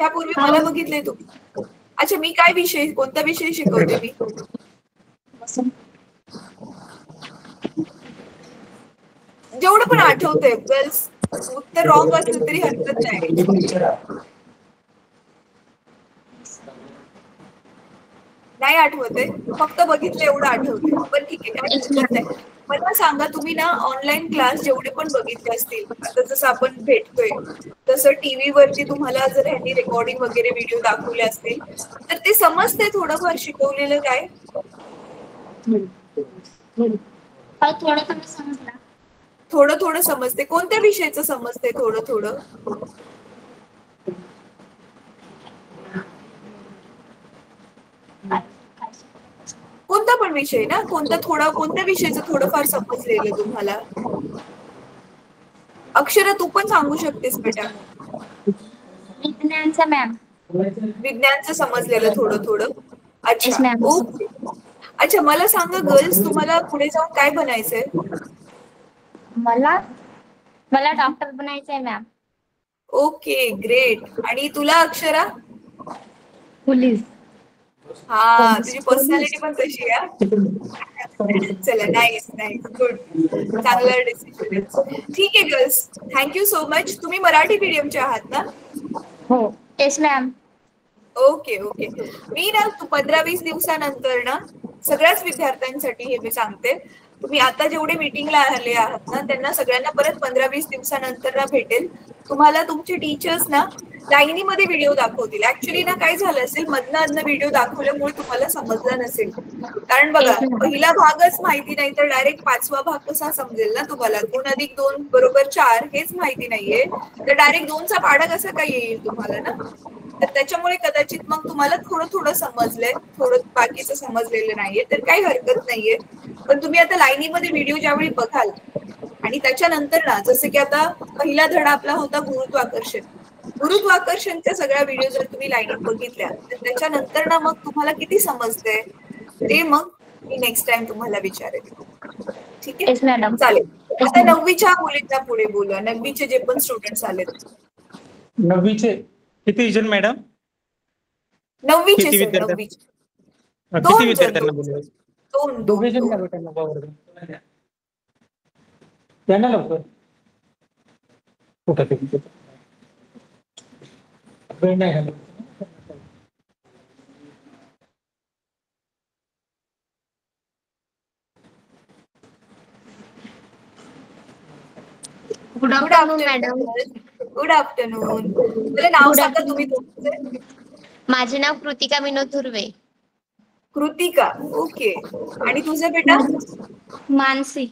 ह्यापूर्वी मला बघितले तुम्ही? अच्छा, मी काय विषय, कोणता विषय शिकवते मी? जेवढं पण आठवतंय. गर्ल्स, उत्तर रॉंग असलं तरी हरकत नाही. नाही आठवते, फक्त बघितलं एवढं आठवते. पण ठीक आहे, काही हरकत नाही. मला सांगा, तुम्ही ना ऑनलाईन क्लास जेवढे पण बघितले असतील, आता जसं आपण भेटतोय तसं टीव्ही वरती तुम्हाला जर ह्यांनी रेकॉर्डिंग वगैरे व्हिडिओ दाखवले असतील तर ते समजते थोडंफार शिकवलेलं काय? थोडं थोडं समजते. कोणत्या विषयाचं समजते थोडं थोडं? कोणता पण विषय ना, कोणत्या विषयाचं थोडंफार समजलेलं तुम्हाला? अक्षरा, तू पण सांगू शकतेस बेटा. विज्ञानचं मॅम. विज्ञानचं समजलेलं थोडं थोडं. अच्छा, मॅम. ओके. अच्छा, मला सांगा गर्ल्स, तुम्हाला पुढे जाऊन काय बनायचंय? मला डॉक्टर बनायचंय मॅम. Okay, great. आणि तुला अक्षरा? पोलीस. हा, तुझी पर्सनॅलिटी पण तशी आहे. चला, नाईस नाईस, गुड. चांगला डिसिजन आहे. ठीक आहे गर्ल्स, थँक्यू सो मच. तुम्ही मराठी मीडियमचे आहात ना? हो. Yes ma'am. Okay okay. मी ना 15-20 दिवसानंतर ना सगळ्याच विद्यार्थ्यांसाठी हे मी सांगते, तुम्ही आता जेवढे मीटिंगला आले आहात ना त्यांना सगळ्यांना परत 15-20 दिवसानंतर ना भेटेल. तुम्हाला तुमचे टीचर्स ना लाईनीमध्ये व्हिडिओ दाखवतील. ऍक्च्युली ना काय झालं असेल, मधनं व्हिडिओ दाखवल्यामुळे तुम्हाला समजलं नसेल. कारण बघा, पहिला भागच माहिती नाही तर डायरेक्ट 5वा भाग कसा समजेल ना तुम्हाला? 2+2 = 4 हेच माहिती नाहीये तर डायरेक्ट 2चा पाढा कसा काय येईल तुम्हाला ना? तर त्याच्यामुळे कदाचित मग तुम्हाला थोडं थोडं समजलंय, थोडं बाकीचं समजलेलं नाहीये, तर काही हरकत नाहीये. पण तुम्ही आता लाईनीमध्ये व्हिडिओ ज्यावेळी बघाल आणि त्याच्यानंतर ना, जसं की आता पहिला धडा आपला होता गुरुत्वाकर्षण. गुरुत्वाकर्षणच्या सगळ्या व्हिडिओ जर तुम्ही लाईनीत बघितल्या तर त्याच्यानंतर ना मग तुम्हाला किती समजतंय ते मग मी नेक्स्ट टाइम तुम्हाला विचारेल. ठीक आहे, मॅडम. चालेल. आता 9वीच्या मुलींना पुढे बोलूया. 9वीचे जे पण स्टुडंट्स आलेत. 9वीचे किती जण मॅडम? 9वीचे सर, 9वीचे किती विद्यार्थ्यांना बोलवायचं? दोन. दोघे जण का बेटा? त्यांना लवकर कुठं ते वेळ नाही घालत. Good afternoon madam. Good afternoon. मला नाव सांगा तुम्ही तुमचं. माझे नाव कृतिका विनोद धुर्वे. कृतिका, ओके. आणि तुझं बेटा? मानसी.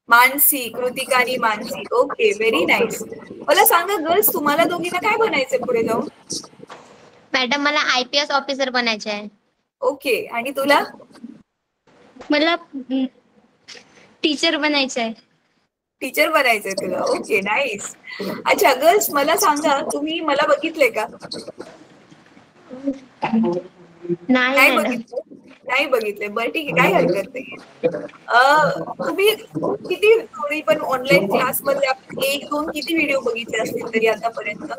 मानसी. कृतिका आणि मानसी, ओके, व्हेरी नाईस. मला सांगा गर्ल्स, तुम्हाला दोघींना काय बनायचंय पुढे जाऊन? मॅडम, मला IPS ऑफिसर बनायचे आहे. ओके. आणि तुला? मला टीचर बनायचं आहे. टीचर बनायचंय तुला, ओके, नाईस. अच्छा गर्ल्स, मला सांगा, तुम्ही मला बघितलंय का? नाही बघितलं? नाही बघितलंय, बरं ठीक आहे, काही हरकत नाही. तुम्ही किती थोडी पण ऑनलाईन क्लासमध्ये आपण 1-2 किती व्हिडिओ बघितले असतील तरी आतापर्यंत?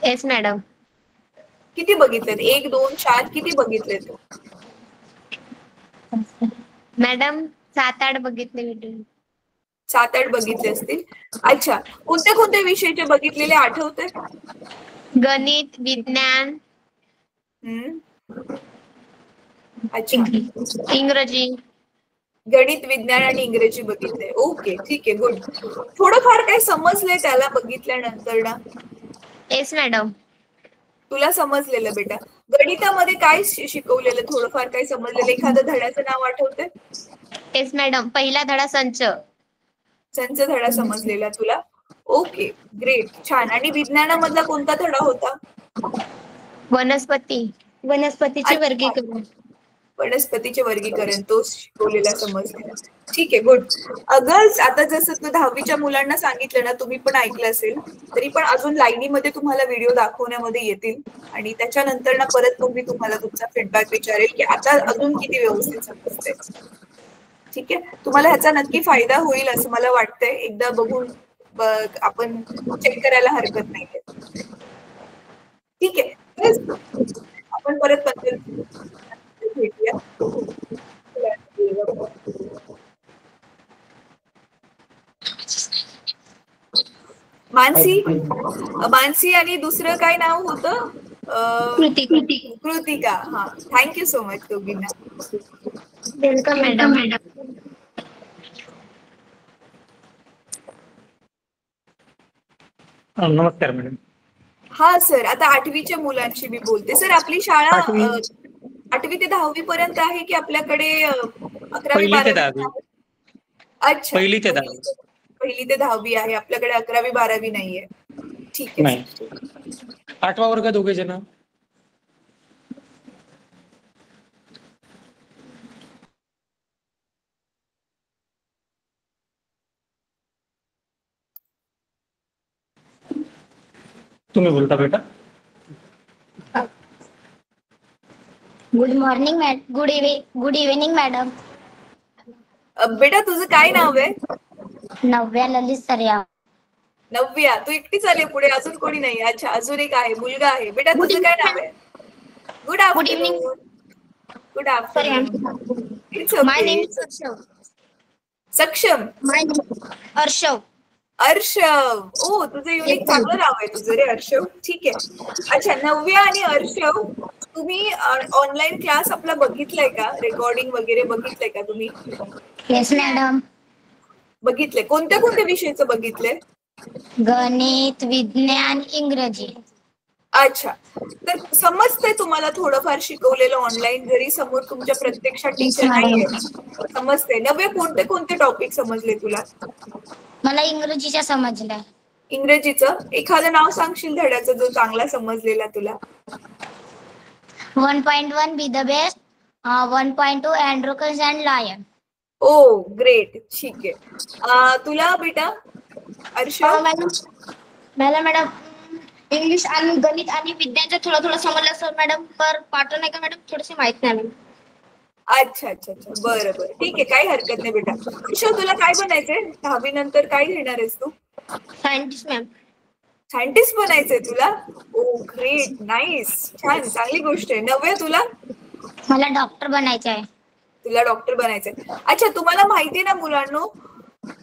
Yes madam. किती बघितलेत? 1, 2, 4 किती बघितलेत? मॅडम 7-8 बघितले व्हिडिओ. 7-8 बघितले असतील. अच्छा, कोणत्या कोणत्या विषयाचे बघितलेले आठवते? गणित, विज्ञान, अच्छा, इंग्रजी. गणित, विज्ञान आणि इंग्रजी बघितले. ओके, ठीक आहे, गुड. थोडंफार काय समजलंय त्याला बघितल्यानंतर ना? Yes madam. तुला समजलेलं बेटा? गणितामध्ये काय शिकवलेलं, थोडंफार काय समजलेलं? एखाद्या धड्याचं नाव आठवते? Yes madam. पहिला धडा संच. संच धडा समजलेला तुला? ओके, ग्रेट, छान. आणि विज्ञानामधला कोणता धडा होता? वनस्पतीचे वर्गीकरण. वनस्पतीचे वर्गीकरण, तो शिकवलेला समजलेला. ठीक आहे, गुड. गर्ल्स, आता जसं तू 10वीच्या मुलांना सांगितलं ना, तुम्ही पण ऐकलं असेल, तरी पण अजून लाईनीमध्ये तुम्हाला व्हिडिओ दाखवण्यामध्ये येतील आणि त्याच्यानंतर ना परत मग मी तुम्हाला तुमचा फीडबॅक विचारेल की आता अजून किती व्यवस्थित समजते. ठीक आहे, तुम्हाला ह्याचा नक्की फायदा होईल असं मला वाटतंय. एकदा बघून आपण चेक करायला हरकत नाहीये. ठीक आहे, बस. आपण परत भेटूया. मानसी आणि दुसरं काय नाव होतं? कृतिका. हा, थँक्यू सो मच दोघींना. Welcome madam. नमस्कार मॅडम. हा सर, आता 8वीच्या मुलांशी मी बोलते. सर, आपली शाळा 8वी ते 10वी पर्यंत आहे की आपल्याकडे 11वी 12वी? अच्छा, पहिली ते 10वी. पहिली ते 10वी आहे आपल्याकडे, 11वी 12वी नाहीये. ठीक आहे. नाही, 8वा वर्ग दोघे जण. तुम्ही बोलता बेटा. Good morning good evening madam. बेटा, तुझं काय नाव आहे? नव्या ललित सर्या. नव्या, तू एकटीच आली पुढे, अजून कोणी नाही? अच्छा, अजून एक आहे, मुलगा आहे. बेटा, तुझं काय नाव आहे? Good afternoon. Good afternoon. It's my name okay. Is Arshav. Saksham. My name अर्शव. अर्शव. ओ, तुझं युनिक चांगलं नाव आहे तुझं रे, अर्शव. ठीक आहे. अच्छा, नव्या आणि अर्शव, तुम्ही ऑनलाईन क्लास आपला बघितलाय का? रेकॉर्डिंग वगैरे बघितलंय का तुम्ही? Yes madam. बघितलंय. कोणत्या कोणत्या विषयाचं बघितलंय? गणित, विज्ञान, इंग्रजी. अच्छा, तर समजतंय तुम्हाला थोडंफार शिकवलेलं ऑनलाईन, जरी समोर तुमच्या प्रत्यक्षात टीचर नाहीये? समजते. नव्या, कोणते कोणते टॉपिक समजले तुला? मला इंग्रजीच्या समजलं. इंग्रजीचं एखादं नाव सांगशील धड्याचं जो चांगला समजलेला तुला? 1.1 be the best. 1.2 Androcles and lion. Oh, great. ठीक आहे. तुला बेटा अर्शव? मॅडम इंग्लिश आणि गणित आणि विज्ञानचं थोडं थोडं समजलं सर मॅडम, पर पाठ नाही का मॅडम, थोडीशी माहित नाही. अच्छा अच्छा अच्छा, बरं बरं, ठीक आहे, काही हरकत नाही बेटा. अर्शव, तुला काय बनायचंय 10वी नंतर? काय घेणार आहेस तू? Scientist ma'am. सायंटिस्ट बनायचंय तुला? ओ ग्रेट, नाईस, छान, चांगली गोष्ट आहे. नव्या, तुला? मला डॉक्टर बनायचं आहे. तुला डॉक्टर बनायचंय. अच्छा, तुम्हाला माहिती ना मुलांनो,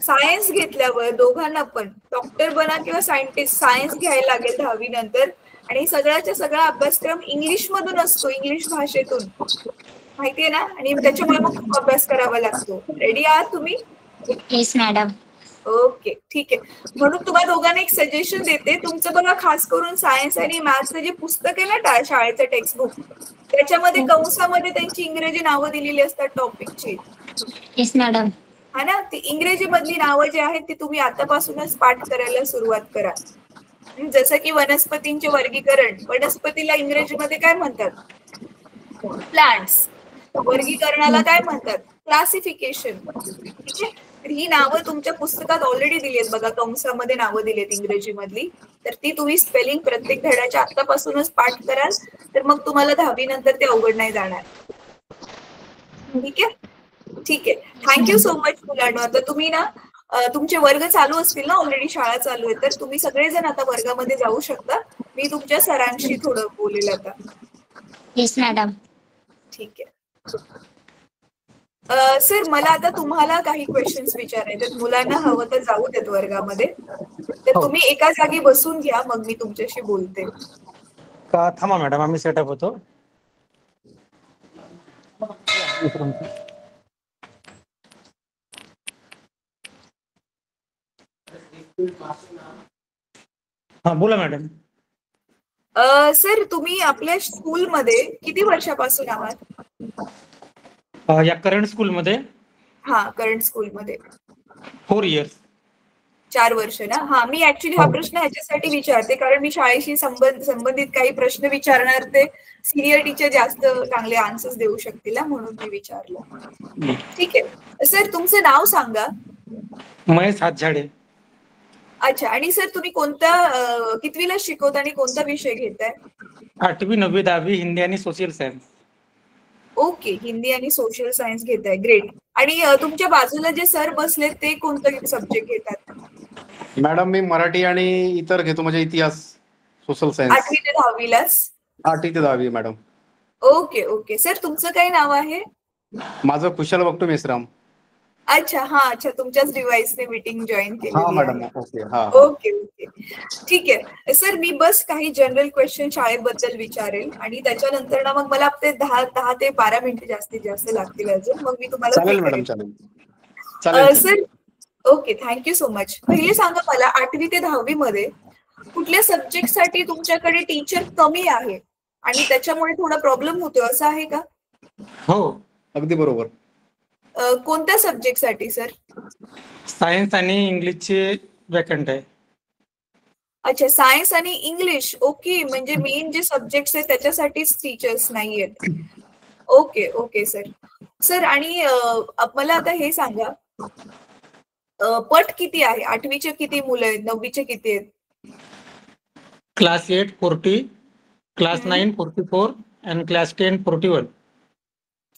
सायन्स घेतल्यावर दोघांना पण डॉक्टर बना किंवा सायंटिस्ट, सायन्स घ्यायला लागेल 10वी नंतर. आणि सगळ्याच्या सगळा अभ्यासक्रम इंग्लिश मधून असतो, इंग्लिश भाषेतून, माहितीये ना? आणि त्याच्यामुळे मग खूप अभ्यास करावा लागतो. रेडी आहात तुम्ही? Yes madam. ओके, ठीक आहे. म्हणून तुम्हाला दोघांना एक सजेशन देते. तुमचं बघा, खास करून सायन्स आणि मॅथ्सचं जे पुस्तक आहे ना, शाळेचं टेक्स्टबुक, त्याच्यामध्ये कंसामध्ये त्यांची इंग्रजी नावं दिलेली असतात टॉपिकची. Yes madam. हा ना, ती इंग्रजी मधली नावं जी आहेत ती तुम्ही आतापासूनच पाठ करायला सुरुवात करा. जसं की वनस्पतींचे वर्गीकरण, वनस्पतीला इंग्रजीमध्ये काय म्हणतात? प्लांट्स. वर्गीकरणाला काय म्हणतात? क्लासिफिकेशन. ठीक आहे, तर ही नावं तुमच्या पुस्तकात ऑलरेडी दिली आहेत बघा, कंसामध्ये नावं दिली आहेत इंग्रजी मधली. तर ती तुम्ही स्पेलिंग प्रत्येक धड्याच्या आतापासूनच पाठ कराल, तर मग तुम्हाला 10वी नंतर ते अवघड नाही जाणार. ठीक आहे, ठीक आहे. थँक्यू सो मच मुलांनो. आता तुम्ही ना, तुमचे वर्ग चालू असतील ना, ऑलरेडी शाळा चालू आहे, तर तुम्ही सगळेजण आता वर्गामध्ये जाऊ शकता. मी तुमच्या सरांशी थोडं बोलेल आता. Yes madam. ठीक आहे. सर, मला आता तुम्हाला काही क्वेश्चन्स विचारायचे. मुलांना हवं तर जाऊ देत वर्गामध्ये, तर तुम्ही एका जागी बसून घ्या, मग मी तुमच्याशी बोलते. का थांबा मॅडम, आम्ही सेटअप होतो. हा, बोला मॅडम. सर, तुम्ही आपल्या स्कूलमध्ये किती वर्षापासून आहात? या करंट स्कूलमध्ये? हा, करंट स्कूलमध्ये 4 इयर्स. 4 वर्ष ना? हा, मी ऍक्च्युली हा प्रश्न ह्याच्यासाठी विचारते कारण मी शाळेशी संबंधित काही प्रश्न विचारणार, ते सिनियर टीचर जास्त चांगले आन्सर्स देऊ शकतील ना, म्हणून मी विचारलं. ठीक आहे. सर, तुमचं नाव सांगा. महेश हातझाडे. अच्छा, आणि सर तुम्ही कोणत्या कितवीला शिकवता आणि कोणता विषय घेताय? 8वी 9वी 10वी हिंदी आणि सोशल सायन्स. ओके, हिंदी आणि सोशल सायन्स घेताय, ग्रेट. आणि तुमच्या बाजूला जे सर बसलेत ते कोणतं सब्जेक्ट घेतात? मॅडम, मी मराठी आणि इतर घेतो, म्हणजे इतिहास. Social science. 8वी ते 10वीलाच? 8वी ते 10वी मॅडम. ओके ओके सर, तुमचं काय नाव आहे? माझं कुशल बघतो मेश्राम. अच्छा, हा अच्छा, तुमच्याच डिव्हाइसने मीटिंग जॉईन हा केलेली मॅडम. आहे. ओके. हा ओके ओके ठीक आहे सर. मी बस काही जनरल क्वेश्चन शाळेबद्दल विचारेल आणि त्याच्यानंतर ना मग मला ते 10 ते 12 मिनिटं जास्तीत जास्त लागतील अजून, मग मी तुम्हाला फ्री चालेल मॅडम. करेन. चालेल. Sir okay, thank you so much. पहिले सांगा मला 8वी ते 10वी मध्ये कुठल्या सब्जेक्ट साठी तुमच्याकडे टीचर कमी आहे आणि त्याच्यामुळे थोडा प्रॉब्लेम होतो, असं आहे का? हो, अगदी बरोबर. कोणत्या सब्जेक्ट साठी सर? सायन्स आणि इंग्लिशचे वॅकंट आहे. अच्छा, सायन्स आणि इंग्लिश. ओके, म्हणजे मेन जे सब्जेक्ट्स आहेत त्याच्यासाठीच टीचर्स नाहीयेत. Okay okay sir. सर आणि मला आता हे सांगा, पट किती आहे? 8वीचे किती मुलं आहेत? 9वीचे किती आहेत? क्लास 8 40, क्लास 9 44 आणि क्लास 10 41.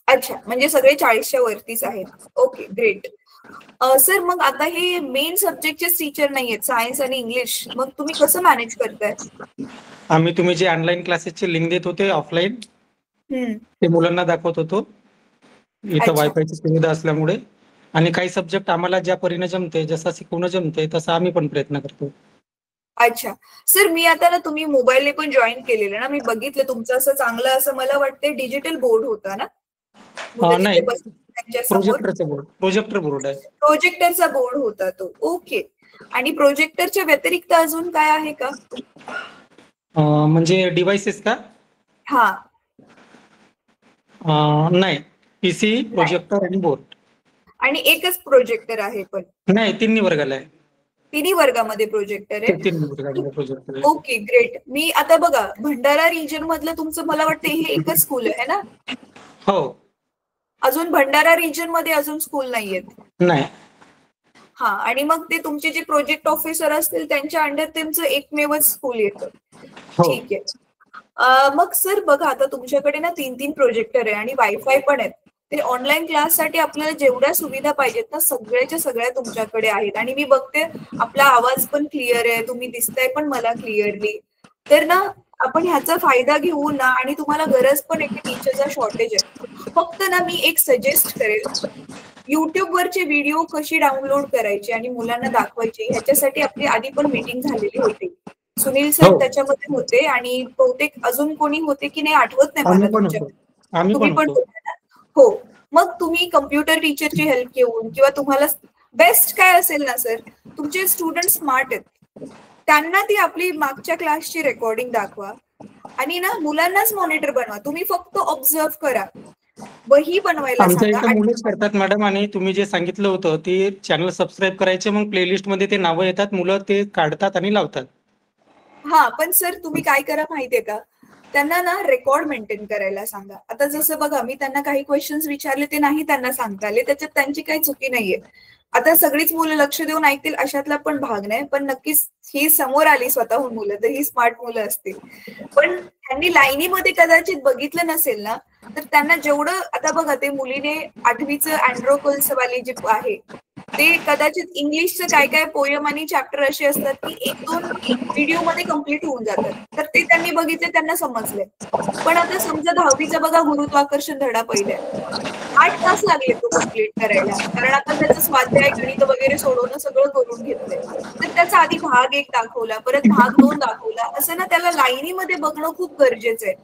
अच्छा, म्हणजे सगळे 40च्या वरतीच आहेत. Okay great. सर मग आता हे मेन सब्जेक्टचे टीचर नाहीयेत, सायन्स आणि इंग्लिश, मग तुम्ही कसं मॅनेज करताय? तुम्ही जे ऑनलाईन क्लासेसचे लिंक देत होते ऑफलाईन, ते मुलांना दाखवत होतो. इथं अच्छा. वायफायची सुविधा असल्यामुळे, आणि काही सब्जेक्ट आम्हाला ज्या परीने जमते, जसं शिकवणं जमते तसं आम्ही पण प्रयत्न करतो. अच्छा सर, मी आता ना तुम्ही मोबाईलने पण जॉईन केलेलं ना, मी बघितलं तुमचं असं चांगलं, असं मला वाटतं डिजिटल बोर्ड होता ना, मुलं नाही, जिथे बसतात त्यांच्या समोर प्रोजेक्टर बोर्ड आहे. प्रोजेक्टरचा बोर्ड होता तो. ओके. आणि प्रोजेक्टरच्या व्यतिरिक्त अजून काय आहे का? म्हणजे डिव्हाइसेस का? हा. नाही, पीसी, प्रोजेक्टर आणि बोर्ड. आणि एकच प्रोजेक्टर आहे पण? नाही, तिन्ही वर्गाला आहे. तिन्ही वर्गामध्ये प्रोजेक्टर आहे? तिन्ही वर्गामध्ये प्रोजेक्टर आहे. Okay great. मी आता बघा, भंडारा रिजन मधलं तुमचं मला वाटतं हे एकच स्कूल आहे ना? हो. अजून भंडारा रिजन मध्ये अजून स्कूल नाहीयेत? नाही. हा, आणि मग ते तुमचे जे प्रोजेक्ट ऑफिसर असतील त्यांच्या अंडर त्यांचं एकमेवच स्कूल येतं. ठीक आहे. मग सर बघा, आता तुमच्याकडे ना 3 प्रोजेक्टर आहे आणि वायफाय पण आहेत. ते ऑनलाईन क्लाससाठी आपल्याला जेवढ्या सुविधा पाहिजेत ना, सगळ्याच्या सगळ्या तुमच्याकडे आहेत. आणि मी बघते आपला आवाज पण क्लिअर आहे, तुम्ही दिसताय पण मला क्लिअरली. तर ना आपण ह्याचा फायदा घेऊ ना, आणि तुम्हाला गरज पण आहे की टीचरचा शॉर्टेज आहे. फक्त ना मी एक सजेस्ट करेल, युट्यूब वरचे व्हिडिओ कशी डाउनलोड करायची आणि मुलांना दाखवायची, ह्याच्यासाठी आपली आधी पण मीटिंग झालेली होती. सुनील सर त्याच्यामध्ये होते आणि बहुतेक अजून कोणी होते की नाही आठवत नाही मला. तुम्ही पण होते ना? हो. मग तुम्ही कम्प्युटर टीचरची हेल्प घेऊन, किंवा तुम्हाला बेस्ट काय असेल ना सर, तुमचे स्टुडंट स्मार्ट आहेत, त्यांना ती आपली मागच्या क्लासची रेकॉर्डिंग दाखवा आणि ना मुलांनाच मॉनिटर बनवा. तुम्ही फक्त ऑब्झर्व करा, वही बनवायला सांगा. मुलेच करतात मॅडम. आणि तुम्ही जे सांगितलं होतं ते चॅनल सबस्क्राईब करायचे, मग प्लेलिस्ट मध्ये ते नावं येतात, मुलं ते काढतात आणि लावतात. हा, पण सर तुम्ही काय करा माहितीये का, त्यांना ना रेकॉर्ड मेंटेन करायला सांगा. आता जसं बघा, मी त्यांना काही क्वेश्चन्स विचारले, ते नाही त्यांना सांगता आले, त्याच्यात त्यांची काही चुकी नाहीये. आता सगळीच मुलं लक्ष देऊन ऐकतील अशातला पण भाग नाही, पण नक्कीच ही समोर आली स्वतःहून मुलं, तर ही स्मार्ट मुलं असतील. पण त्यांनी लाईनीमध्ये कदाचित बघितलं नसेल ना, तर त्यांना जेवढं, आता बघा ते मुलीने 8वीचं अँड्रोकल्स वाली जे आहे ते कदाचित इंग्लिशचं काय काय पोयम आणि चॅप्टर असे असतात की 1-2 व्हिडिओ मध्ये कम्प्लीट होऊन जातात, तर ते त्यांनी बघितले, त्यांना समजले. पण आता समजा 10वीचा बघा, गुरुत्वाकर्षण धडा पहिले 8 तास लागले तो कम्प्लीट करायला, कारण आता त्याचं स्वाध्याय, गणित वगैरे सोडवणं सगळं करून घेतलंय. तर त्याचा आधी भाग 1 दाखवला, परत भाग 2 दाखवला, असं ना त्याला लाईनीमध्ये बघणं खूप गरजेचं आहे.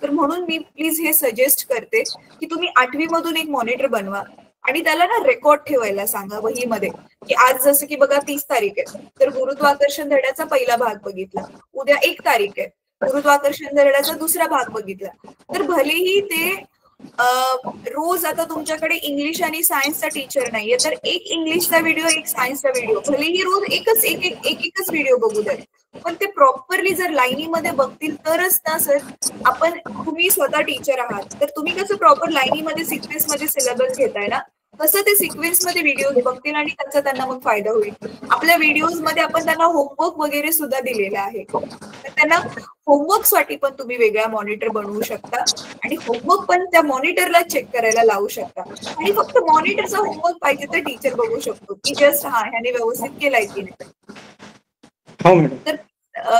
तर म्हणून मी प्लीज हे सजेस्ट करते की तुम्ही 8वी मधून एक मॉनिटर बनवा आणि त्याला ना रेकॉर्ड ठेवायला सांगा वहीमध्ये, की आज जसं की बघा 30 तारीख आहे, तर गुरुत्वाकर्षण धड्याचा पहिला भाग बघितला, उद्या 1 तारीख आहे, गुरुत्वाकर्षण धड्याचा दुसरा भाग बघितला. तर भलेही ते रोज, आता तुमच्याकडे इंग्लिश आणि सायन्सचा टीचर नाहीये, तर एक इंग्लिशचा व्हिडिओ, एक सायन्सचा व्हिडिओ, भलेही रोज एकच व्हिडिओ बघू द्या, पण ते प्रॉपरली जर लाईनीमध्ये बघतील तरच ना सर, तुम्ही स्वतः टीचर आहात, तर तुम्ही कसं प्रॉपर लाईनीमध्ये सिक्वेन्स मध्ये सिलेबस घेताय ना, तसं ते सिक्वेन्स मध्ये व्हिडिओज बघतील आणि त्याचा त्यांना मग फायदा होईल. आपल्या व्हिडिओज मध्ये आपण त्यांना होमवर्क वगैरे सुद्धा दिलेला आहे, तर त्यांना होमवर्क साठी पण तुम्ही वेगळा मॉनिटर बनवू शकता आणि होमवर्क पण त्या मॉनिटरला चेक करायला लावू शकता. आणि फक्त मॉनिटरचा होमवर्क पाहिजे तर टीचर बघू शकतो की जस्ट ह्याने व्यवस्थित केलाय की नाही. तर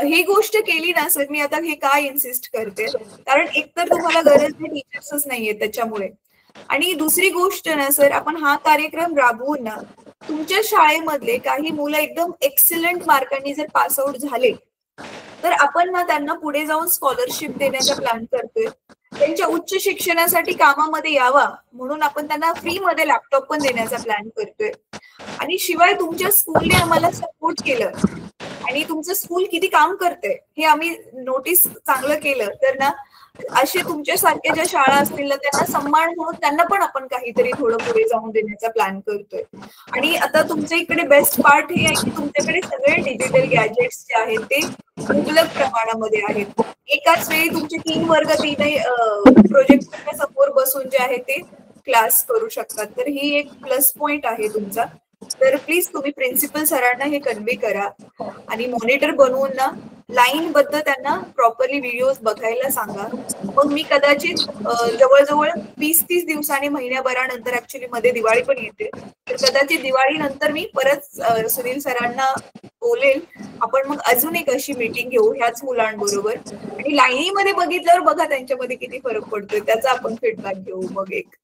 ही गोष्ट केली ना सर, मी आता हे काय इन्सिस्ट करते, कारण एकतर तुम्हाला गरज टीचर्सच नाहीये त्याच्यामुळे, आणि दुसरी गोष्ट ना सर, आपण हा कार्यक्रम राबवून ना तुमच्या शाळेमधले काही मुलं एकदम एक्सलंट मार्कांनी जर पास आउट झाले तर आपण ना त्यांना पुढे जाऊन स्कॉलरशिप देण्याचा प्लॅन करतोय. त्यांच्या उच्च शिक्षणासाठी कामामध्ये यावा म्हणून आपण त्यांना फ्री मध्ये लॅपटॉप पण देण्याचा प्लॅन करतोय. आणि शिवाय तुमच्या स्कूलने आम्हाला सपोर्ट केलं आणि तुमचं स्कूल किती काम करतंय हे आम्ही नोटीस चांगलं केलं तर ना, असे तुमच्यासारख्या ज्या शाळा असतील ना त्यांना सन्मान म्हणून त्यांना पण आपण काहीतरी थोडं पुढे जाऊन देण्याचा प्लॅन करतोय. आणि आता तुमच्या इकडे बेस्ट पार्ट हे आहे की तुमच्याकडे सगळे डिजिटल गॅजेट्स जे आहेत ते मुबलक प्रमाणामध्ये आहेत. एकाच वेळी तुमचे 3 वर्ग 3 प्रोजेक्टरच्या समोर बसून जे आहे ते क्लास करू शकतात. तर ही एक प्लस पॉइंट आहे तुमचा. तर प्लीज तुम्ही प्रिन्सिपल सरांना हे कन्वे करा आणि मॉनिटर बनवून ना लाईन बद्दल त्यांना प्रॉपरली व्हिडिओज बघायला सांगा. मग मी कदाचित जवळजवळ 20-30 दिवसांनी, महिन्याभरानंतर, ऍक्च्युली मध्ये दिवाळी पण येते, तर कदाचित दिवाळी नंतर मी परत सुनील सरांना बोलेल, आपण मग अजून एक अशी मीटिंग घेऊ ह्याच मुलांबरोबर आणि लाईनीमध्ये बघितल्यावर बघा त्यांच्यामध्ये किती फरक पडतोय त्याचा आपण फीडबॅक घेऊ मग एक.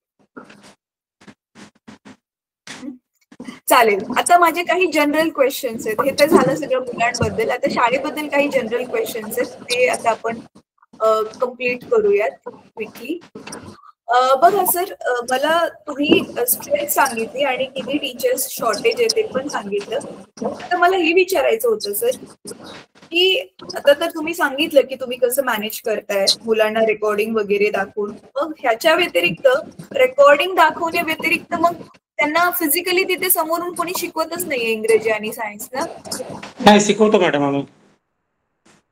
चालेल. आता माझे काही जनरल क्वेश्चन्स आहेत. हे तर झालं सगळं मुलांबद्दल. आता शाळेबद्दल काही जनरल क्वेश्चन्स आहेत ते आता आपण कम्प्लीट करूयात क्विकली. बघा सर, मला तुम्ही स्ट्रेंथ सांगितली आणि किती टीचर्स शॉर्टेज आहे ते पण सांगितलं. तर मला हे विचारायचं होतं सर की आता तर तुम्ही सांगितलं की तुम्ही कसं मॅनेज करताय मुलांना रेकॉर्डिंग वगैरे दाखवून, मग ह्याच्या व्यतिरिक्त रेकॉर्डिंग दाखवण्या व्यतिरिक्त मग त्यांना फिजिकली तिथे समोरून कोणी शिकवतच नाहीये इंग्रजी आणि सायन्स ना? नाही, शिकवतो मॅडम आम्ही.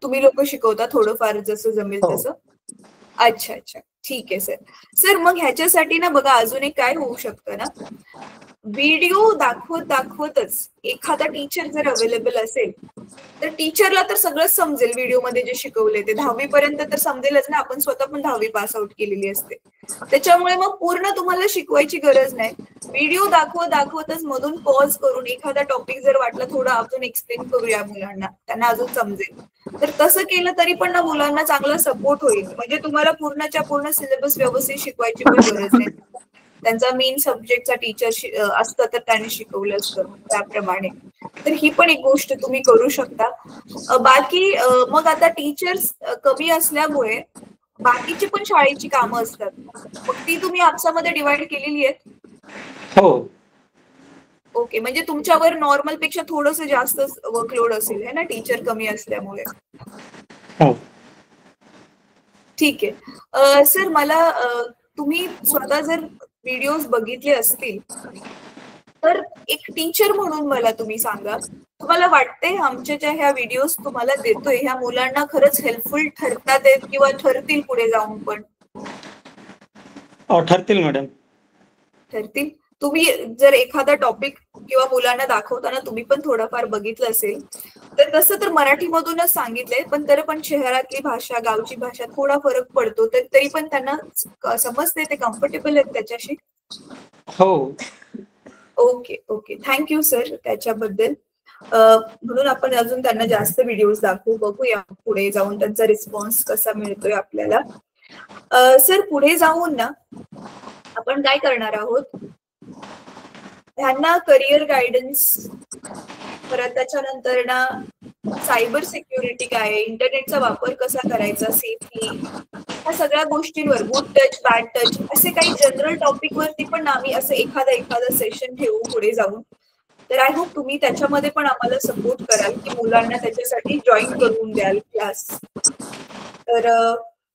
तुम्ही लोक शिकवता थोडंफार जसं जमेल तसं? अच्छा अच्छा, ठीक आहे सर. सर मग ह्याच्यासाठी ना बघा अजून एक काय होऊ शकतं ना, व्हिडिओ दाखवतच एखादा टीचर जर अवेलेबल असेल तर टीचरला तर सगळंच समजेल व्हिडिओमध्ये जे शिकवले ते. 10वी पर्यंत तर समजेलच ना, आपण स्वतः पण 10वी पास आउट केलेली असते. त्याच्यामुळे मग पूर्ण तुम्हाला शिकवायची गरज नाही. व्हिडिओ दाखवतच मधून पॉज करून एखादा टॉपिक जर वाटला थोडा अजून एक्सप्लेन करूया मुलांना, त्यांना अजून समजेल, तर तसं केलं तरी पण ना मुलांना चांगला सपोर्ट होईल. म्हणजे तुम्हाला पूर्णच्या पूर्ण सिलेबस व्यवस्थित शिकवायची पण गरज नाही. त्यांचा मेन सब्जेक्टचा टीचर असतं तर त्याने शिकवलं असतं त्याप्रमाणे. तर ही पण एक गोष्ट तुम्ही करू शकता. बाकी मग आता टीचर्स कमी असल्यामुळे बाकीची पण शाळेची कामं असतात, मग ती तुम्ही आपसामध्ये डिवाइड केलेली आहेत? हो. ओके, म्हणजे तुमच्यावर नॉर्मल पेक्षा थोडंसं जास्त वर्कलोड असेल है ना, टीचर कमी असल्यामुळे. हो. ठीक आहे. सर मला तुम्ही स्वतः जर व्हिडिओज बघितले असतील तर एक टीचर म्हणून मला तुम्ही सांगा, तुम्हाला वाटते आमच्या ज्या ह्या व्हिडिओज तुम्हाला देतोय ह्या मुलांना खरंच हेल्पफुल ठरतात किंवा ठरतील पुढे जाऊन पण? ठरतील मॅडम. ठरतील. तुम्ही जर एखादा टॉपिक किंवा मुलांना दाखवताना तुम्ही पण थोडंफार बघितलं असेल तर तसं तर मराठीमधूनच सांगितलंय, पण तरी पण शहरातली भाषा, गावची भाषा थोडा फरक पडतो, तर तरी पण त्यांना समजते, ते कम्फर्टेबल आहेत त्याच्याशी? हो. ओके ओके, थँक्यू सर त्याच्याबद्दल. म्हणून आपण अजून त्यांना जास्त व्हिडिओज दाखवू, बघूया पुढे जाऊन त्यांचा रिस्पॉन्स कसा मिळतोय आपल्याला. सर पुढे जाऊन ना आपण काय करणार आहोत, ह्यांना करिअर गायडन्स, परत त्याच्यानंतर ना सायबर सिक्युरिटी काय आहे, इंटरनेटचा वापर कसा करायचा सेफली, ह्या सगळ्या गोष्टींवर, गुड टच बॅड टच, असे काही जनरल टॉपिक वरती पण आम्ही असं एखादा सेशन ठेवू पुढे जाऊन. तर आय होप तुम्ही त्याच्यामध्ये पण आम्हाला सपोर्ट कराल की मुलांना त्याच्यासाठी जॉईन करून द्याल क्लास. तर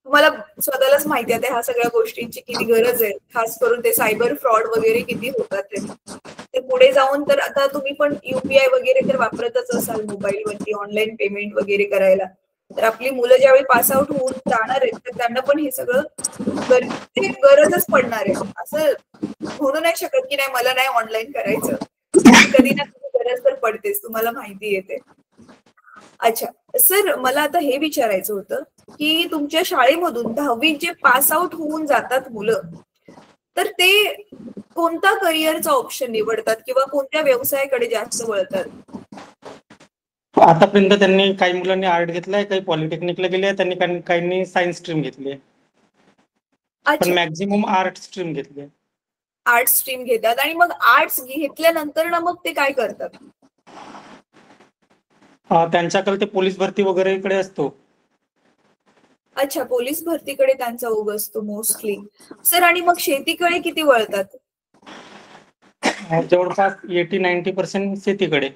तुम्हाला स्वतःलाच माहिती आहे ह्या सगळ्या गोष्टींची किती गरज आहे, खास करून ते सायबर फ्रॉड वगैरे किती होतात ते पुढे जाऊन. तर आता तुम्ही पण UPI वगैरे तर वापरतच असाल मोबाईलवरती ऑनलाईन पेमेंट वगैरे करायला, तर आपली मुलं ज्यावेळी पास आउट होऊन जाणार आहेत तर त्यांना पण हे सगळं गरजच पडणार आहे. असं म्हणू नाही शकत की नाही मला नाही ऑनलाईन करायचं, कधी ना कधी गरज तर पडतेच, तुम्हाला माहिती येते. अच्छा सर, मला आता हे विचारायचं होतं की तुमच्या शाळेमधून 10वीत जे पास आउट होऊन जातात मुलं, तर ते कोणता करिअरचा ऑप्शन निवडतात किंवा कोणत्या व्यवसायाकडे जास्त वळतात? आतापर्यंत त्यांनी काही मुलांनी आर्ट घेतलाय, काही पॉलिटेक्निकला गेले, त्यांनी काहींनी सायन्स स्ट्रीम घेतली आहे, पण अच्छा, मॅक्झिमम आर्ट स्ट्रीम घेतली आहे. आर्ट स्ट्रीम घेतात आणि मग आर्ट्स घेतल्यानंतर ना मग ते काय करतात? त्यांच्याकडे ते पोलीस भरती वगैरे इकडे असतो. अच्छा, पोलीस भरतीकडे त्यांचा ओघ असतो मोस्टली. सर आणि मग शेतीकडे किती वळतात? जवळपास 80-90% शेतीकडे.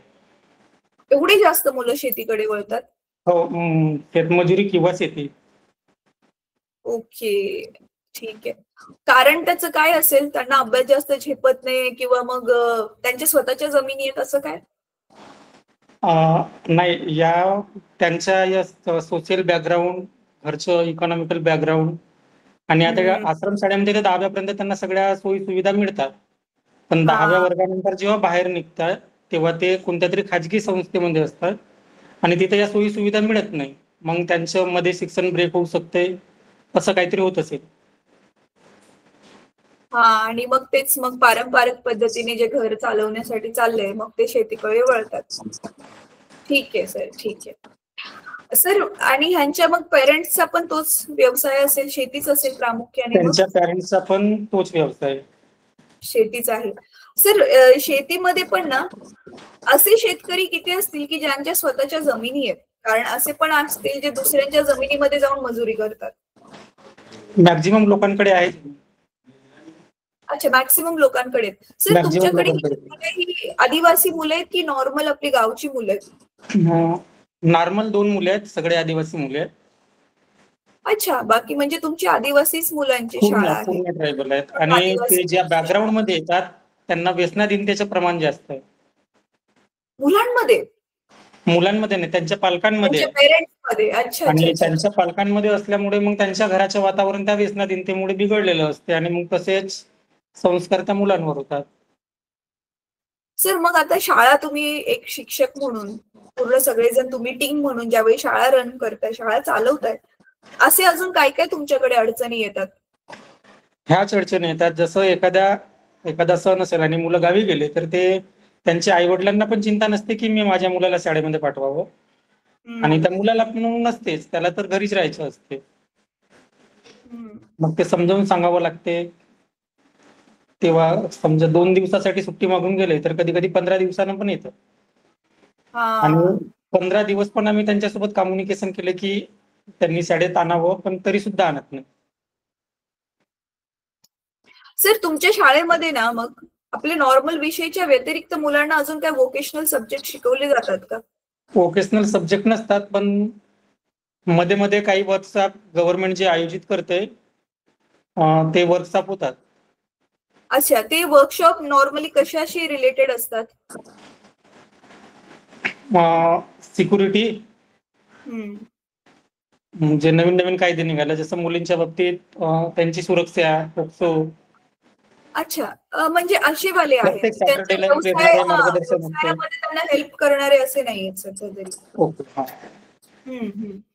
एवढी जास्त मुलं शेतीकडे वळतात? हो, शेतमजुरी किंवा शेती. ओके, ठीक आहे. कारण त्याचं काय असेल? त्यांना अभ्यास जास्त झेपत नाही किंवा मग त्यांच्या स्वतःच्या जमिनी आहेत असं काय? नाही, त्यांच्या या सोशल बॅकग्राऊंड, घरचं इकॉनॉमिकल बॅकग्राऊंड आणि आता आश्रम शाळेमध्ये 10वी पर्यंत त्यांना सगळ्या सोयी सुविधा मिळतात, पण 10व्या वर्गानंतर जेव्हा बाहेर निघतात तेव्हा ते कोणत्या तरी खाजगी संस्थेमध्ये असतात आणि तिथे या सोयी सुविधा मिळत नाही. मग त्यांच्या मध्ये शिक्षण ब्रेक होऊ शकते, असं काहीतरी होत असेल. हा, आणि मग तेच मग पारंपरिक पद्धतीने जे घर चालवण्यासाठी चाललंय मग ते शेतीकडे वळतात. ठीक आहे सर, ठीक आहे सर. आणि ह्यांच्या मग पेरेंट्सचा पण तोच व्यवसाय असेल, शेतीच असेल प्रामुख्याने? त्यांच्या पॅरेंट्सचा पण तोच व्यवसाय, शेतीच आहे. सर, शेतीमध्ये पण ना असे शेतकरी किती असतील की ज्यांच्या स्वतःच्या जमिनी आहेत? कारण असे पण असतील जे दुसऱ्यांच्या जमिनीमध्ये जाऊन मजुरी करतात. मॅक्झिमम लोकांकडे आहे. अच्छा, मॅक्सिमम लोकांकडे. सर, तुमच्याकडे ही आदिवासी मुलं आहेत की नॉर्मल आपली गावची मुलं आहेत? नॉर्मल 2 मुले आहेत, सगळे आदिवासी मुले आहेत. अच्छा, बाकी म्हणजे तुमची आदिवासीच मुलांची शाळा आहे? पूर्ण ट्रायबल आहेत आणि ते ज्या बॅकग्राऊंड मध्ये येतात त्यांना व्यसनाधीनतेचं प्रमाण जास्त आहे. मुलांमध्ये? मुलांमध्ये नाही, त्यांच्या पालकांमध्ये. अच्छा, आणि त्यांच्या पालकांमध्ये असल्यामुळे मग त्यांच्या घराचं वातावरण त्या व्यसनाधीनतेमुळे बिघडलेलं असते आणि मग तसेच संस्कार त्या मुलांवर होतात. सर, मग आता शाळा तुम्ही एक शिक्षक म्हणून पूर्ण सगळेजण तुम्ही टीम म्हणून ज्यावेळी शाळा रन करताय, शाळा चालवताय, असे अजून काय काय तुमच्याकडे अडचणी येतात? ह्याच अडचणी येतात, जसं एखादा सण असेल आणि मुलं गावी गेले तर ते त्यांच्या आई वडिलांना पण चिंता नसते की मी माझ्या मुलाला शाळेमध्ये पाठवावं, आणि त्या मुलाला पण नसतेच, त्याला तर घरीच राहायचं असते. मग ते समजावून सांगावं लागते. तेव्हा समजा 2 दिवसासाठी सुट्टी मागून गेले तर कधी कधी 15 दिवसानं पण येतं, आणि 15 दिवस पण आम्ही त्यांच्यासोबत कम्युनिकेशन केले की त्यांनी शाळेत आणावं, पण तरी सुद्धा आणत नाही. सर, तुमच्या शाळेमध्ये ना मग आपले नॉर्मल विषयाच्या व्यतिरिक्त मुलांना अजून काय व्होकेशनल सब्जेक्ट शिकवले जातात का? व्होकेशनल सब्जेक्ट नसतात, पण मध्ये मध्ये काही वर्कशॉप गव्हर्नमेंट जे आयोजित करते ते वर्कशॉप होतात. अच्छा, ते वर्कशॉप नॉर्मली कशाशी रिलेटेड असतात? सिक्युरिटी, म्हणजे नवीन नवीन कायदे निघाले, जसं मुलींच्या बाबतीत त्यांची सुरक्षा, पोक्सो. अच्छा, म्हणजे असे वाले आहेत सॅटर्डेला मार्गदर्शन व्यवसायामध्ये त्यांना हेल्प करणारे असे नाहीयेत सध्या तरी. ओके,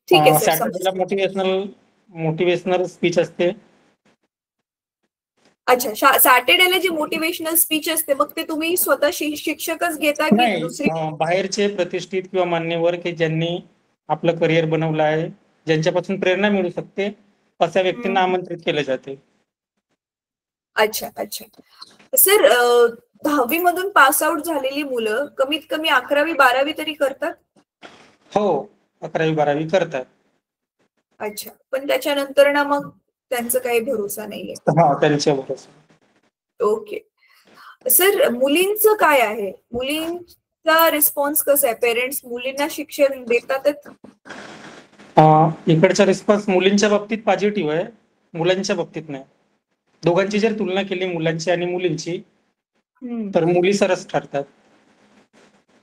ठीक आहे सर. सॅटर्डेला मोटिवेशनल स्पीच असते. अच्छा, सॅटर्डेला जी मोटिवेशनल स्पीच असते मग ते तुम्ही स्वतः शिक्षकच घेता की दुसरी? बाहेरचे प्रतिष्ठित किंवा मान्यवर की ज्यांनी आपलं करिअर बनवलं आहे, ज्यांच्यापासून प्रेरणा मिळू शकते, अशा व्यक्तींना आमंत्रित केले जाते. अच्छा अच्छा. सर, 10वी मधून पास आउट झालेली मुलं कमीत कमी 11वी-12वी तरी करतात? हो, 11वी-12वी करतात. अच्छा, पण त्याच्यानंतर ना मग त्यांचा काही भरोसा नाहीये? त्यांच्या भरोसा. ओके सर, मुलींचं काय आहे? मुलींचा रिस्पॉन्स कसा आहे? पेरेंट्स मुलींना शिक्षण देतातच? इकडचा रिस्पॉन्स मुलींच्या बाबतीत पॉझिटिव्ह आहे, मुलांच्या बाबतीत नाही. दोघांची जर तुलना केली मुलांची आणि मुलींची तर मुली सरस ठरतात.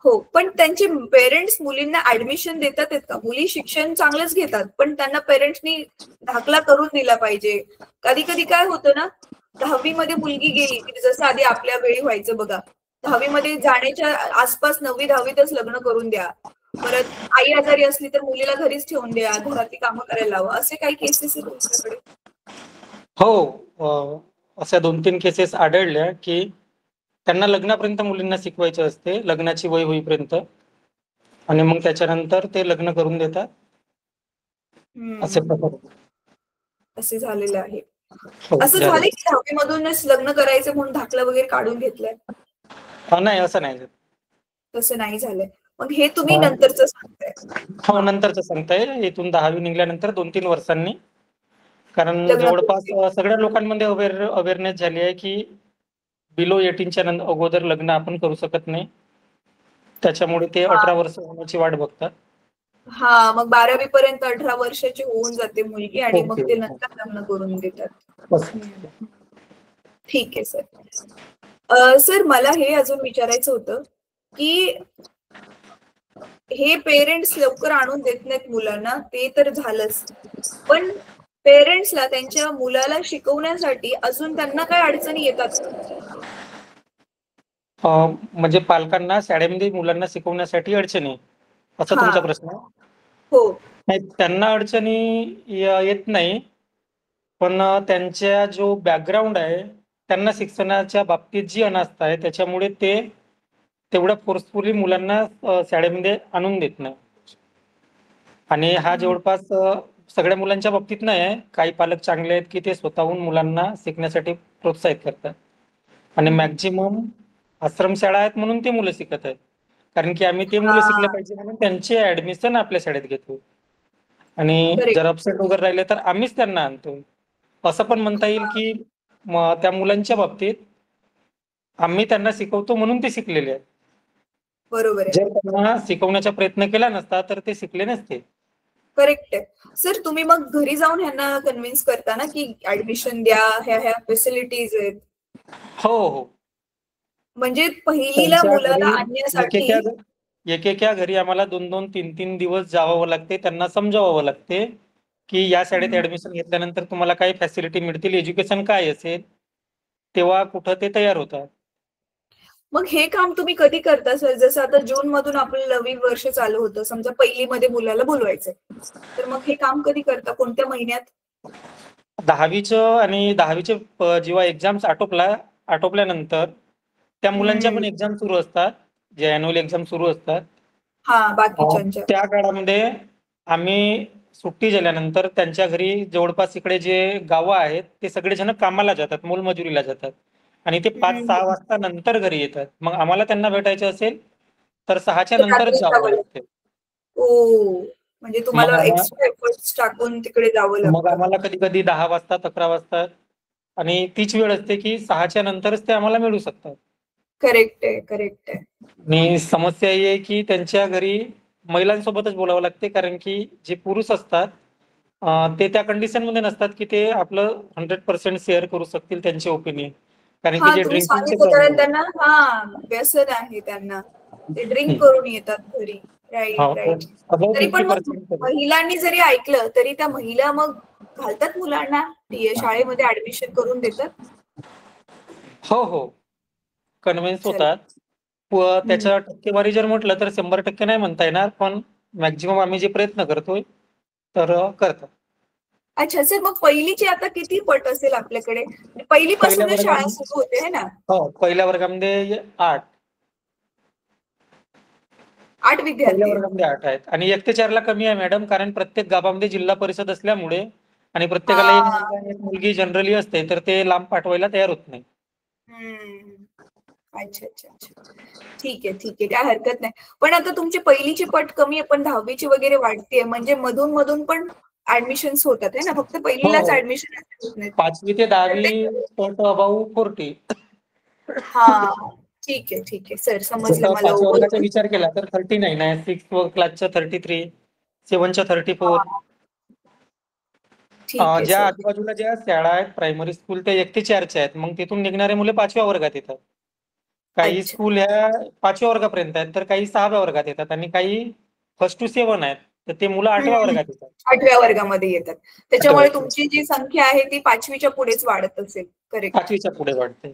हो, पण त्यांचे पेरेंट्स मुलींना ऍडमिशन देतात का? मुली शिक्षण चांगलंच घेतात पण त्यांना पेरेंट्सनी दाखला करून दिला पाहिजे. कधी कधी काय होतं ना, 10वी मध्ये मुलगी गेली की जसं आधी आपल्या वेळी व्हायचं बघा, 10वी मध्ये जाण्याच्या आसपास 9वी-10वीतच लग्न करून द्या, परत आई आजारी असली तर मुलीला घरीच ठेवून द्या, घरातली कामं करायला लावा, असे काही केसेस आहेत तुमच्याकडे? हो, अशा 2-3 केसेस आढळल्या की त्यांना लग्नापर्यंत मुलींना शिकवायचं असते, लग्नाची वय होईपर्यंत, आणि मग त्याच्यानंतर ते लग्न करून देतात असे प्रकार. असे झालेलं आहे. हो, असं झाले. झालंय की 10वी मधूनच लग्न करायचं म्हणून दाखला वगैरे काढून घेतलाय? नाही, असं नाही. तसं नाही झालंय. मग हे तुम्ही हा. नंतरच सांगताय. हो, नंतरच सांगताय. इथून 10वी निघाल्यानंतर 2-3 वर्षांनी. कारण लग्न जवळपास करून सगळ्या लोकांमध्ये अवेअरनेस झाली आहे की बिलो 18च्या अगोदर लग्न आपण करू शकत नाही. त्याच्यामुळे ते 18 वर्ष होण्याची वाट बघतात. हा, मग 12वी पर्यंत 18 वर्षाची होऊन जाते मुलगी आणि मग ओके. ते नंतर लग्न करून देतात. बस. ठीक आहे सर. सर मला हे अजून विचारायचं होतं की हे पेरेंट्स लवकर आणून देत नाहीत मुलांना, ते तर झालंच, पण पेरेंट्सला त्यांच्या मुलाला शिकवण्यासाठी अजून त्यांना काय अडचणी येतात का? म्हणजे पालकांना शाळेमध्ये मुलांना शिकवण्यासाठी अडचणी, असा हा, तुमचा प्रश्न आहे? हो. नाही, त्यांना अडचणी येत नाही, पण त्यांच्या जो बॅकग्राऊंड आहे, त्यांना शिक्षणाच्या बाबतीत जी अनास्था आहे त्याच्यामुळे ते तेवढ्या फोर्सफुली मुलांना शाळेमध्ये आणून देत नाही. आणि हा जवळपास सगळ्या मुलांच्या बाबतीत नाही आहे. काही पालक चांगले आहेत की ते स्वतःहून मुलांना शिकण्यासाठी प्रोत्साहित करतात. आणि मॅक्झिमम आश्रमशाळा आहेत म्हणून ते मुलं शिकत आहेत. कारण की आम्ही ते मुलं शिकले हा, पाहिजे म्हणून त्यांचे ऍडमिशन आपल्या शाळेत घेतो. आणि करेक्ट. जर अपसेट वगैरे राहिले तर आम्हीच त्यांना आणतो. असं पण म्हणता येईल की त्या मुलांच्या बाबतीत आम्ही त्यांना शिकवतो म्हणून ते शिकलेले आहेत. बरोबर आहे. जर त्यांना शिकवण्याचा प्रयत्न केला नसता तर ते शिकले नसते. करेक्ट आहे. सर तुम्ही मग घरी जाऊन ह्यांना कन्व्हिन्स करता ना की ऍडमिशन द्या, ह्या फॅसिलिटीज आहेत? हो, हो. म्हणजे पहिलीला त्यांच्या मुलाला घरी आणण्यासाठी एकेका घरी आम्हाला 2-2, 3-3 दिवस जावं लागते. त्यांना समजावं लागते की या शाळेत ऍडमिशन घेतल्यानंतर तुम्हाला काही फॅसिलिटी मिळतील, एज्युकेशन काय असेल, तेव्हा कुठं ते तयार होतात. मग हे काम तुम्ही कधी करता सर? जसं आता जून मधून आपलं नवीन वर्ष चालू होतं, समजा पहिलीमध्ये मुलाला बोलवायचंय, तर मग हे काम कधी करता? कोणत्या महिन्यात? 10वीचं आणि 10वीचे जेव्हा एक्झाम्स आटोपल्यानंतर त्या मुलांच्या पण एक्झाम सुरू असतात, जे अॅन्युअल एक्झाम सुरू असतात. हा, बाकीच्यांच्या. त्या काळामध्ये आम्ही सुट्टी झाल्यानंतर त्यांच्या घरी जवळपास इकडे जे गावं आहेत ते सगळेजण कामाला जातात, मोलमजुरीला जातात. आणि ते 5-6 वाजता नंतर घरी येतात. मग आम्हाला त्यांना भेटायचं असेल तर 6च्या तर नंतरच रात्री जावं जावं लागते. लागतं. ओ, म्हणजे मग तुम्हाला एक्स्ट्रा एफर्ट्स टाकून तिकडे जावं मग लागतं. आम्हाला कधी कधी 10 वाजतात, 11 वाजतात. आणि तीच वेळ असते की 6च्या नंतरच ते आम्हाला मिळू शकतात. करेक्ट आहे, करेक्ट आहे. आणि समस्या ही आहे की त्यांच्या घरी महिलांसोबतच बोलावं लागते, कारण की जे पुरुष असतात ते त्या कंडिशन मध्ये नसतात की ते आपलं 100% शेअर करू शकतील त्यांचे ओपिनियन. कारण की हा, जे तुम्ही ड्रिंकिंगचे सांगितलं कारण प्रॉब्लेम त्यांना व्यसन आहे त्यांना. ते ड्रिंक करून येतात घरी. Right, right. अबाउट तरी पण मग 50%. महिलांनी जरी ऐकलं तरी त्या महिला मग घालतात मुलांना शाळेमध्ये ऍडमिशन करून देतात? हो, हो. कन्व्हिन्स चल. होतात. त्याच्या टक्केवारी जर म्हटलं तर 100% नाही म्हणता येणार, पण मॅक्झिमम आम्ही जे प्रयत्न करतोय तर करतात. अच्छा सर, मग पहिलीची आता किती पट असेल आपल्याकडे? पहिल्या पहिलीपासूनच शाळा वर्गामध्ये सुरू होते है ना? पहिल्या वर्गामध्ये 8. 8 पहिल्या विद्यार्थी आहेत. वर्गामध्ये 8 आहेत. आणि 1 ते 4 ला कमी आहे मॅडम, कारण प्रत्येक गावामध्ये जिल्हा परिषद असल्यामुळे आणि प्रत्येकाला एक हा. मुलगा आणि एक मुलगी जनरली असते, तर ते लांब पाठवायला तयार होत नाही. अच्छा, अच्छा, अच्छा. ठीक आहे, ठीक आहे. काय हरकत नाही. पण आता तुमची पहिलीची पट कमी आहे, पण 10वीची वगैरे वाढतीये, म्हणजे मधून मधून पण ऍडमिशन्स होतात आहे ना? फक्त पहिलीलाच हो, ऍडमिशन होत नाहीत. 5वी ते 10वी पट अबाऊ 40. हा, ठीक आहे, ठीक आहे. सर समजलं जसं मला 5व्या वर्गाचा ओव्हरऑल. विचार केला तर 39 आहे, 6 क्लासच्या 33, 7च्या 34. ठीक आहे ज्या सर. आजूबाजूला ज्या शाळा आहेत प्रायमरी स्कूल त्या 1 ते 4च्या आहेत. मग तिथून निघणारे मुले 5व्या वर्गात येतात. काही अच्छा. स्कूल ह्या 5व्या वर्गापर्यंत आहेत, तर काही 6व्या वर्गात येतात आणि काही 1st to 7 आहेत, तर ते मुलं 8व्या वर्गात येतात. 8व्या वर्गामध्ये येतात. 8व्या त्याच्यामुळे वर्गात. तुमची जी संख्या आहे ती 5वीच्या पुढेच वाढत असेल. करेक्ट. 5वीच्या पुढे वाढते.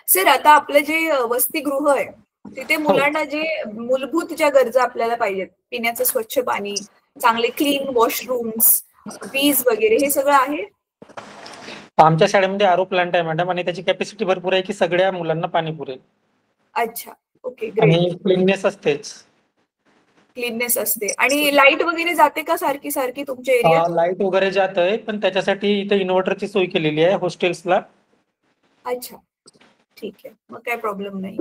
सर आता आपलं जे वसतिगृह आहे तिथे हो. मुलांना जे मूलभूत ज्या गरजा आपल्याला पाहिजेत, पिण्याचं स्वच्छ पाणी, चांगले क्लीन वॉशरूम्स, वीज वगैरे, हे सगळं आहे? आमच्या शाळेमध्ये आरो प्लांट आहे मॅडम, आणि त्याची कॅपॅसिटी भरपूर आहे की सगळ्या मुलांना पाणी पुरेल. अच्छा, ओके, ग्रेट. आणि क्लीननेस असतेच. क्लीननेस असते. आणि लाईट वगैरे जाते का सारखी सारखी तुमच्या एरियात? लाईट वगैरे जात आहे, पण त्याच्यासाठी इथे इन्व्हर्टरची सोय केलेली आहे हॉस्टेल्सला. अच्छा, ठीक आहे, मग काय प्रॉब्लेम नाही.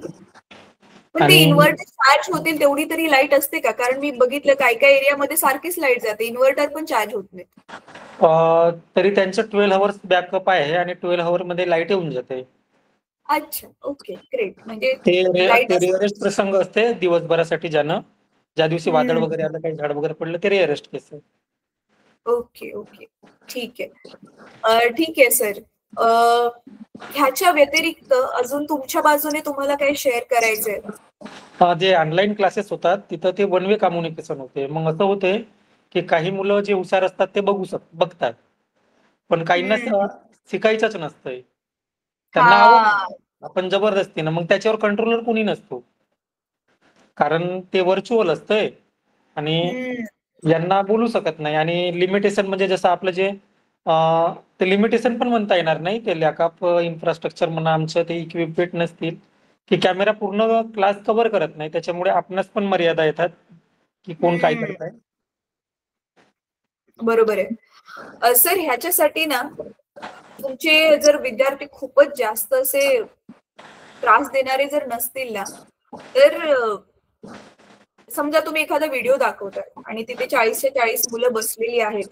पण ते आणि इन्व्हर्टर चार्ज होतील तेवढी तरी लाईट असते का? कारण मी बघितलं काही काही एरियामध्ये सारखीच लाईट जाते, इन्व्हर्टर पण चार्ज होत नाही. तरी त्यांचं 12 आवर्स बॅकअप आहे आणि 12 आवर मध्ये लाईट येऊन जाते. अच्छा, ओके, ग्रेट. म्हणजे ते लाईट रेअरेस्ट प्रसंग असते दिवसभरासाठी, ज्या दिवसी वादळ हम्म. वगैरे आलं, काही झाड वगैरे पडलं, ते रेअरेस्ट केस आहे. ओके ओके, ठीक आहे. ठीक आहे सर. ह्याच्या व्यतिरिक्त अजून तुमच्या बाजूने तुम्हाला काही शेअर करायचंय? जे ऑनलाईन क्लासेस होतात तिथं ते वन वे कम्युनिकेशन होते. मग असं होते की काही मुलं जे हुशार असतात ते बघतात, पण काहींना शिकायचंच नसतंय. त्यांना आवड हा. नाही, आपण जबरदस्तीनं, मग त्याच्यावर कंट्रोलर कोणी नसतो, कारण ते व्हर्च्युअल असतंय आणि यांना बोलू शकत नाही. आणि लिमिटेशन म्हणजे जसं आपलं जे ते लिमिटेशन पण म्हणता येणार नाही, ते लॅक ऑफ इन्फ्रास्ट्रक्चर म्हणा, आमचं ते इक्विपमेंट नसतील की कॅमेरा पूर्ण क्लास कव्हर करत नाही, त्याच्यामुळे आपणास पण मर्यादा येतात की कोण काय करताय. बरोबर आहे सर. ह्याच्यासाठी ना तुमचे जर विद्यार्थी खूपच जास्त असे त्रास देणारे जर नसतील ना, तर समजा तुम्ही एखादा व्हिडिओ दाखवताय आणि तिथे 40च्या 40 मुलं बसलेली आहेत,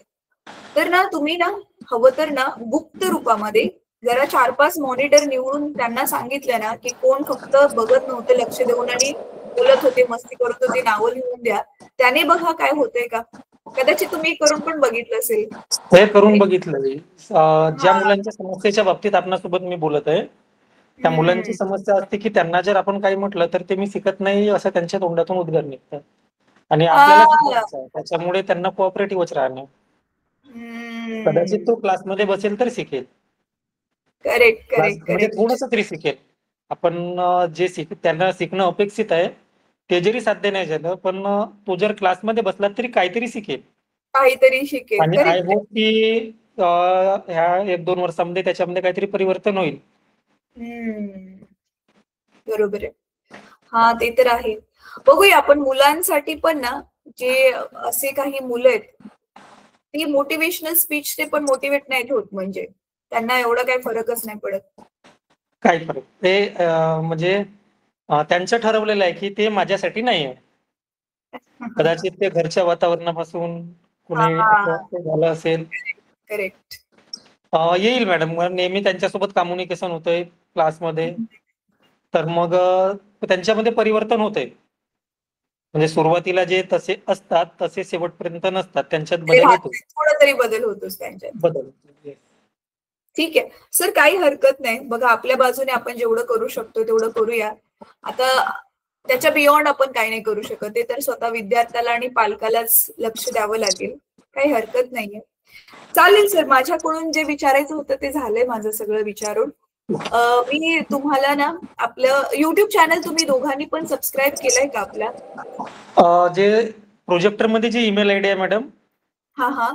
तर ना तुम्ही ना हवं तर ना गुप्त रूपामध्ये जरा 4-5 मॉनिटर निवडून त्यांना सांगितलं ना की कोण फक्त बघत नव्हते लक्ष देऊन आणि बोलत होते, मस्ती करत होते, नावं लिहून द्या, त्याने बघा काय होतंय का. कदाचित तुम्ही करून पण बघितलं असेल. हे करून बघितलं. ज्या हा. मुलांच्या समस्येच्या बाबतीत आपणासोबत मी बोलत आहे, त्या मुलांची समस्या असते की त्यांना जर आपण काही म्हटलं तर ते मी शिकत नाही असं त्यांच्या तोंडातून उद्गार निघतात आणि आपल्याला शिकायचं आहे, त्याच्यामुळे त्यांना कोऑपरेटिव्हच राहणं. कदाचित तो क्लासमध्ये बसेल तर शिकेल, करेक्ट करेक्ट क्लासमध्ये करेक्ट. थोडंसं तरी शिकेल. आपण जे त्यांना शिकणं अपेक्षित आहे ते जरी साध्य नाही झालं, पण तो जर क्लासमध्ये बसला तरी काहीतरी शिकेल. काहीतरी शिकेल. आणि आय करेक्ट. होप की ह्या 1-2 वर्षामध्ये त्याच्यामध्ये काहीतरी परिवर्तन होईल. बरोबर आहे. हा, ते तर आहे. बघूया आपण मुलांसाठी पण ना, जे असे काही मुलं आहेत ती मोटिवेशनल स्पीच ते पण मोटिवेट नाही होत, म्हणजे त्यांना एवढा काही फरकच नाही पडत. काय फरक ते म्हणजे त्यांचं ठरवलेलं आहे की ते माझ्यासाठी नाही आहे. कदाचित ते घरच्या वातावरणापासून कुणी असं झालं असेल. करेक्ट. येईल मॅडम, नेहमी त्यांच्यासोबत कम्युनिकेशन होतंय क्लासमध्ये, तर मग त्यांच्यामध्ये परिवर्तन होतंय. म्हणजे सुरुवातीला जे तसे असतात तसे शेवटपर्यंत नसतात, त्यांच्यात बदल होतो. थोडा तरी बदल होतोच त्यांच्यात. बदल. ठीक आहे सर, काही हरकत नाही. बघा, आपल्या बाजूने आपण जेवढं करू शकतो तेवढं करूया. आता त्याच्या बियॉन्ड आपण काही नाही करू शकत, ते तर स्वतः विद्यार्थ्याला आणि पालकालाच लक्ष द्यावं लागेल. काही हरकत नाहीये. चालेल सर, माझ्याकडून जे विचारायचं होतं ते झालंय माझं सगळं विचारून. मी तुम्हाला ना आपलं युट्यूब चॅनल तुम्ही दोघांनी पण सबस्क्राईब केलंय का आपल्या? जे प्रोजेक्टर मध्ये जे ईमेल आयडी आहे मॅडम, हा हा,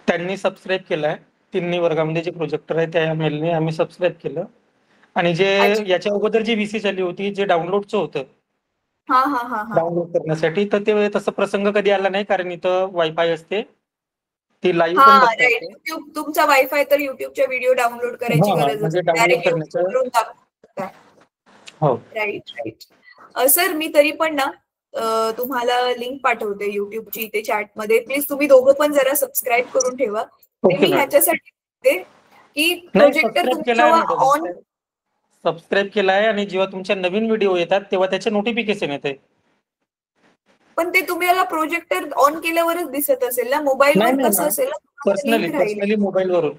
त्यांनी सबस्क्राईब केलाय. तिन्ही वर्गामध्ये जे प्रोजेक्टर आहे त्या मेलने आम्ही सबस्क्राईब केलं. आणि जे याच्या अगोदर जी VC झाली होती, जे डाउनलोडचं होतं, हा हा हा हा, डाउनलोड करण्यासाठी, तर ते तसं प्रसंग कधी आला नाही, कारण इथं वायफाय असते, ती लाईव्ह पण हा, बघता राईट. येते. युट्यूब तुमचा वायफाय, तर युट्यूबच्या व्हिडिओ डाउनलोड करायची गरजच म्हणजे नाही, डाउनलोड डायरेक्ट युट्यूब करण्याचं. वरून दाखवू शकता. हो, राईट राईट. सर, मी तरी पण ना तुम्हाला लिंक पाठवते युट्यूबची इथे चॅटमध्ये. प्लीज तुम्ही दोघं पण जरा सबस्क्राईब करून ठेवा. ते ओके मी मॅडम. ह्याच्यासाठी म्हणते की नाही, प्रोजेक्टर सबस्क्राईब तुम्ही केलाय जेव्हा ऑन, मॅडम, सबस्क्राईब केलाय, आणि जेव्हा तुमच्या नवीन व्हिडिओ येतात तेव्हा त्याचे नोटिफिकेशन येते. पण ते तुम्हाला प्रोजेक्टर ऑन केल्यावरच दिसत असेल ना, मोबाईलवर नाही कसं असेल ना, लिंक राहील. पर्सनली मोबाईलवरून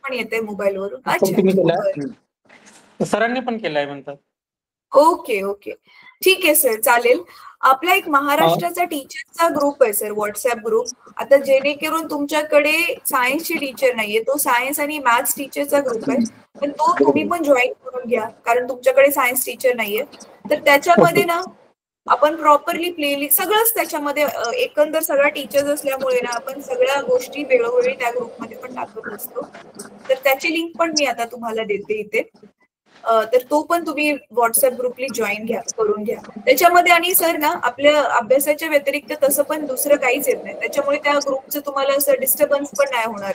पण येते मोबाईलवरून. पण अच्छा, तुम्ही बरं. केलाय, सरांनी पण केलाय म्हणतात. ओके ओके, ठीक आहे सर, चालेल. आपला एक महाराष्ट्राचा टीचरचा ग्रुप आहे सर, व्हॉट्सअप ग्रुप. आता जेणेकरून तुमच्याकडे सायन्सची टीचर नाहीये, तो सायन्स आणि मॅथ्स टीचरचा ग्रुप आहे, पण तो तुम्ही पण जॉईन करून घ्या, कारण तुमच्याकडे सायन्स टीचर नाहीये. तर त्याच्यामध्ये ना आपण प्रॉपरली प्लेलिस्ट सगळंच त्याच्यामध्ये, एकंदर सगळ्या टीचर्स असल्यामुळे ना आपण सगळ्या गोष्टी वेळोवेळी त्या ग्रुपमध्ये पण टाकत असतो. तर त्याची लिंक पण मी आता तुम्हाला देते इथे. तर तो पण तुम्ही व्हॉट्सअप ग्रुपली जॉईन करून घ्या. त्याच्यामध्ये आणि सर ना आपल्या अभ्यासाच्या व्यतिरिक्त तसं पण दुसरं काहीच येत नाही, त्याच्यामुळे त्या ग्रुपचं तुम्हाला असं डिस्टर्बन्स पण नाही होणार.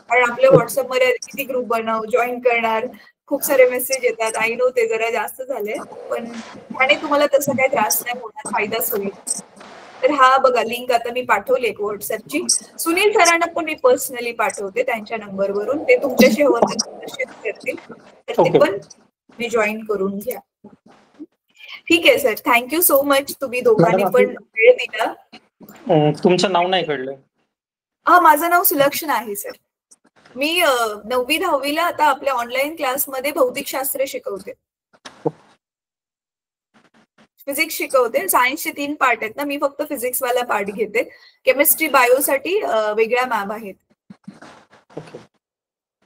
कारण आपल्या व्हॉट्सअपमध्ये किती ग्रुप बनव, जॉईन करणार, खूप सारे मेसेज येतात. आय नो ते जरा जास्त झाले, पण त्याने तुम्हाला तसा काही त्रास नाही होणार, फायदाच होईल. तर हा बघा लिंक आता मी पाठवली एक व्हॉट्सअपची. सुनील सरांना पण मी पर्सनली पाठवते त्यांच्या नंबरवरून, ते तुमच्याशी हवं तर शेअर करतील, तर ते पण मी जॉईन करून घ्या. ठीक आहे सर, थँक्यू सो मच, तुम्ही दोघांनी पण वेळ दिला. तुमचं नाव नाही कळलं. हा, माझं नाव सुलक्षणा आहे सर. मी 9वी 10वीला आता आपल्या ऑनलाईन क्लासमध्ये भौतिकशास्त्र शिकवते, फिजिक्स शिकवते. सायन्सचे 3 पार्ट आहेत ना, मी फक्त फिजिक्स वाला पार्ट घेते. केमिस्ट्री बायोसाठी वेगळ्या मॅम आहेत.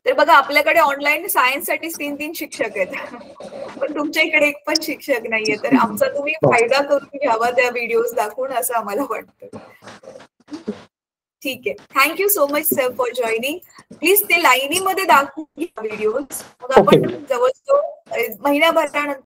तर बघा आपल्याकडे ऑनलाईन सायन्स साठी 3 शिक्षक आहेत, पण तुमच्या इकडे एक पण शिक्षक नाहीये. तर आमचा तुम्ही फायदा करून घ्यावा त्या व्हिडिओज दाखवून, असं आम्हाला वाटतं. ठीक आहे, thank you so much sir for joining. Please ते लाईनीमध्ये दाखवून घ्या व्हिडिओज. मग आपण जवळजवळ महिन्याभरानंतर